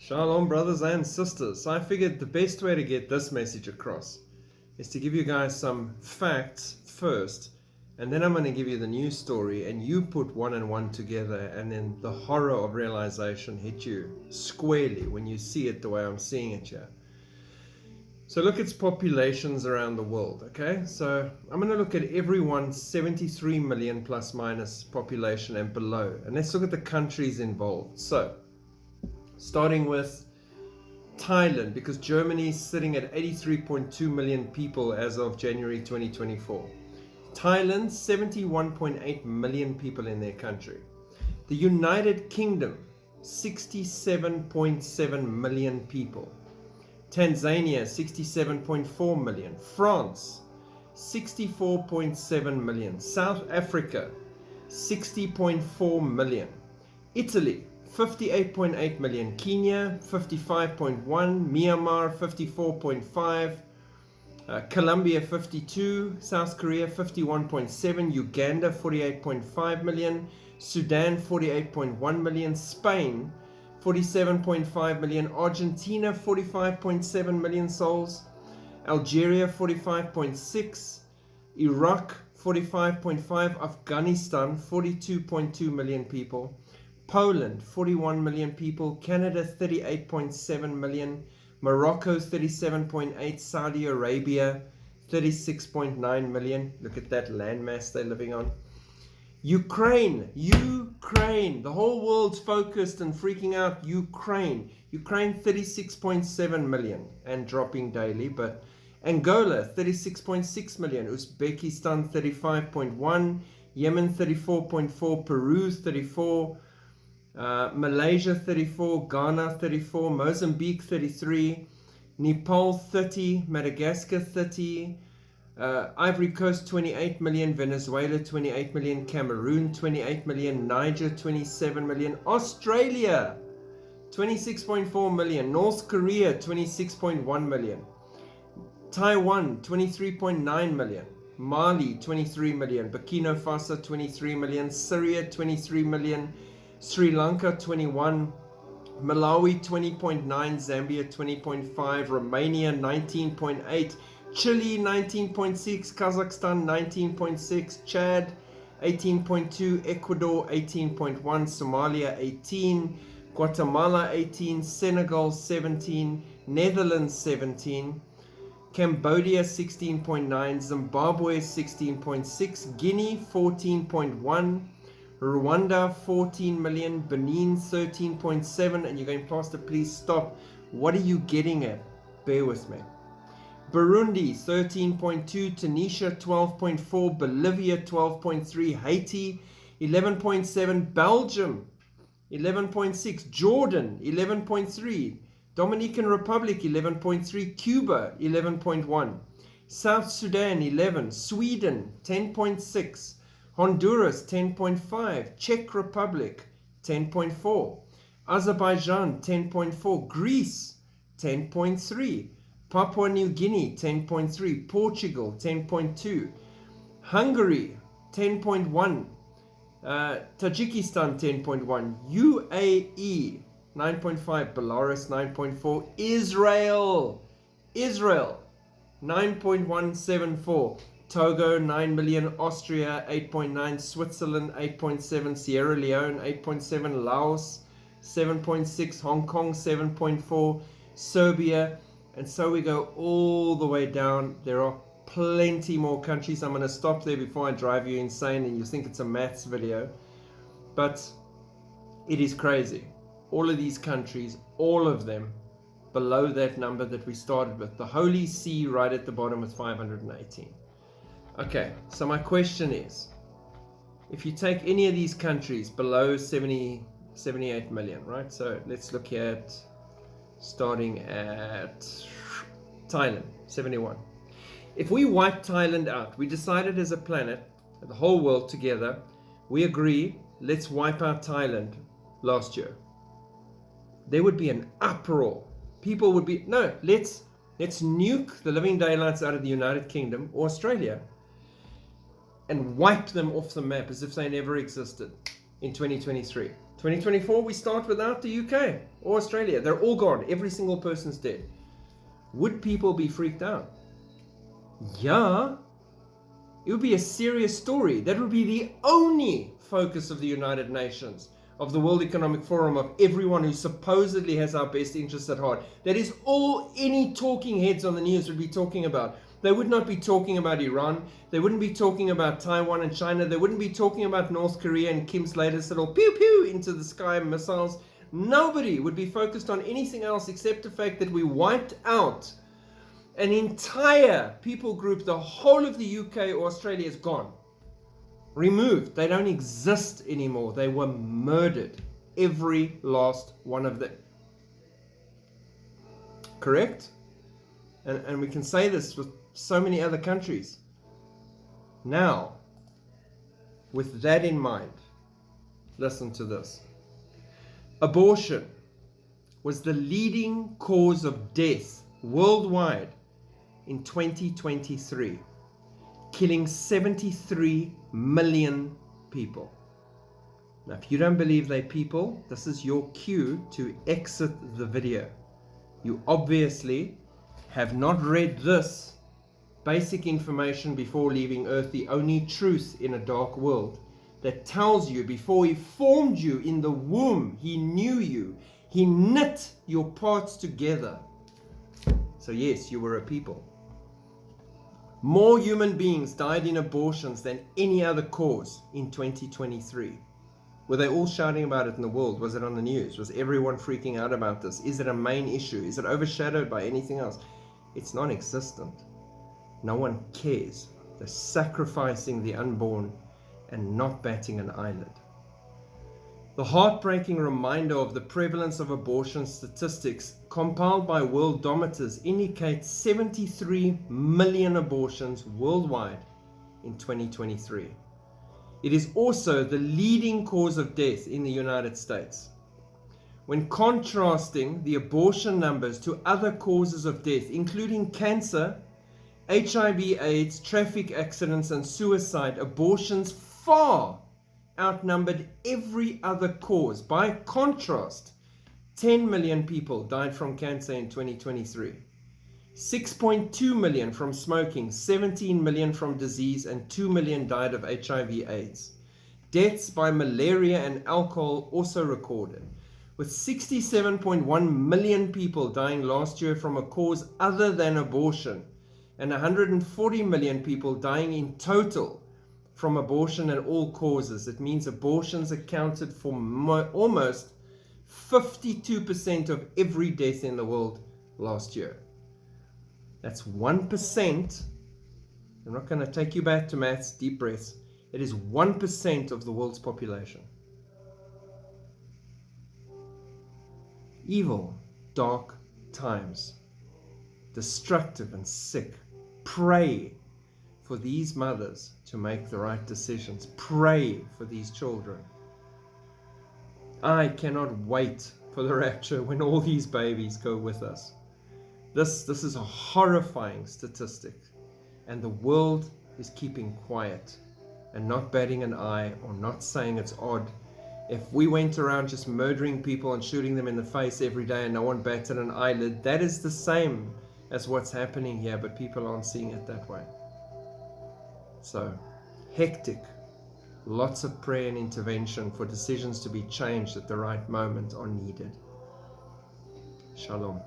Shalom, brothers and sisters. So I figured the best way to get this message across is to give you guys some facts first, and then I'm going to give you the news story, and you put one and one together, and then the horror of realization hit you squarely when you see it the way I'm seeing it here. So look at populations around the world, okay? So I'm going to look at everyone 73 million plus minus population and below, and let's look at the countries involved. So starting with Thailand, because Germany is sitting at 83.2 million people as of January 2024. Thailand, 71.8 million people in their country. The United Kingdom, 67.7 million people. Tanzania, 67.4 million. France, 64.7 million. South Africa, 60.4 million. Italy, 58.8 million. Kenya, 55.1. Myanmar, 54.5. Colombia, 52. South Korea, 51.7. Uganda, 48.5 million. Sudan, 48.1 million. Spain, 47.5 million. Argentina, 45.7 million souls. Algeria, 45.6. Iraq, 45.5. Afghanistan, 42.2 million people. Poland, 41 million people. Canada, 38.7 million. Morocco, 37.8. Saudi Arabia, 36.9 million. Look at that landmass they're living on. Ukraine, the whole world's focused and freaking out. Ukraine, 36.7 million and dropping daily. But Angola, 36.6 million. Uzbekistan, 35.1. Yemen, 34.4. Peru, 34. Malaysia, 34. Ghana, 34. Mozambique, 33. Nepal, 30. Madagascar, 30. Ivory Coast, 28 million. Venezuela, 28 million. Cameroon, 28 million. Niger, 27 million. Australia, 26.4 million. North Korea, 26.1 million. Taiwan, 23.9 million. Mali, 23 million. Burkina Faso, 23 million. Syria, 23 million. Sri Lanka, 21. Malawi, 20.9. Zambia, 20.5. Romania, 19.8. Chile, 19.6. Kazakhstan, 19.6. Chad, 18.2. Ecuador, 18.1. Somalia, 18. Guatemala, 18. Senegal, 17. Netherlands, 17. Cambodia, 16.9. Zimbabwe, 16.6. Guinea, 14.1. Rwanda, 14 million. Benin, 13.7. And you're going, Pastor, please stop. What are you getting at? Bear with me. Burundi, 13.2. Tunisia, 12.4. Bolivia, 12.3. Haiti, 11.7. Belgium, 11.6. Jordan, 11.3. Dominican Republic, 11.3. Cuba, 11.1. South Sudan, 11. Sweden, 10.6. Honduras, 10.5. Czech Republic, 10.4. Azerbaijan, 10.4. Greece, 10.3. Papua New Guinea, 10.3. Portugal, 10.2. Hungary, 10.1. Tajikistan, 10.1. UAE, 9.5. Belarus, 9.4. Israel, 9.174. Togo, 9 million. Austria, 8.9. Switzerland, 8.7. Sierra Leone, 8.7. Laos, 7.6. Hong Kong, 7.4. Serbia, and so we go all the way down. There are plenty more countries. I'm going to stop there before I drive you insane and you think it's a maths video. But it is crazy. All of these countries, all of them below that number that we started with. The Holy See right at the bottom with 518. Okay, so my question is, if you take any of these countries below 78 million, right? So let's look at, starting at Thailand, 71. If we wipe Thailand out, we decided as a planet, the whole world together, we agree, let's wipe out Thailand last year. There would be an uproar. People would be, no, let's nuke the living daylights out of the United Kingdom or Australia and wipe them off the map as if they never existed. in 2023. 2024, we start without the UK or Australia. They're all gone. Every single person's dead. Would people be freaked out? Yeah. It would be a serious story. That would be the only focus of the United Nations, of the World Economic Forum, of everyone who supposedly has our best interests at heart. That is all any talking heads on the news would be talking about. They would not be talking about Iran. They wouldn't be talking about Taiwan and China. They wouldn't be talking about North Korea and Kim's latest little pew pew into the sky missiles. Nobody would be focused on anything else except the fact that we wiped out an entire people group. The whole of the UK or Australia is gone. Removed. They don't exist anymore. They were murdered. Every last one of them. Correct? And we can say this with so many other countries. Now, with that in mind, listen to this. Abortion was the leading cause of death worldwide in 2023, killing 73 million people. Now, if you don't believe they're people, this is your cue to exit the video. You obviously have not read this basic information before leaving Earth, the only truth in a dark world, that tells you before he formed you in the womb, he knew you. He knit your parts together. So yes, you were a people. More human beings died in abortions than any other cause in 2023. Were they all shouting about it in the world? Was it on the news? Was everyone freaking out about this? Is it a main issue? Is it overshadowed by anything else? It's non-existent. No one cares. They're sacrificing the unborn and not batting an eyelid. The heartbreaking reminder of the prevalence of abortion statistics compiled by Worldometers indicates 73 million abortions worldwide in 2023. It is also the leading cause of death in the United States. When contrasting the abortion numbers to other causes of death, including cancer, HIV/AIDS, traffic accidents, and suicide, abortions far outnumbered every other cause. By contrast, 10 million people died from cancer in 2023, 6.2 million from smoking, 17 million from disease, and 2 million died of HIV/AIDS. Deaths by malaria and alcohol also recorded, with 67.1 million people dying last year from a cause other than abortion, and 140 million people dying in total from abortion and all causes. It means abortions accounted for almost 52% of every death in the world last year. That's 1%. I'm not going to take you back to maths, deep breaths. It is 1% of the world's population. Evil, dark times, destructive and sick. Pray for these mothers to make the right decisions. Pray for these children. I cannot wait for the rapture when all these babies go with us. This is a horrifying statistic, and the world is keeping quiet and not batting an eye or not saying it's odd. If we went around just murdering people and shooting them in the face every day and no one batted an eyelid, that is the same as what's happening here, but people aren't seeing it that way. So, hectic. Lots of prayer and intervention for decisions to be changed at the right moment are needed. Shalom.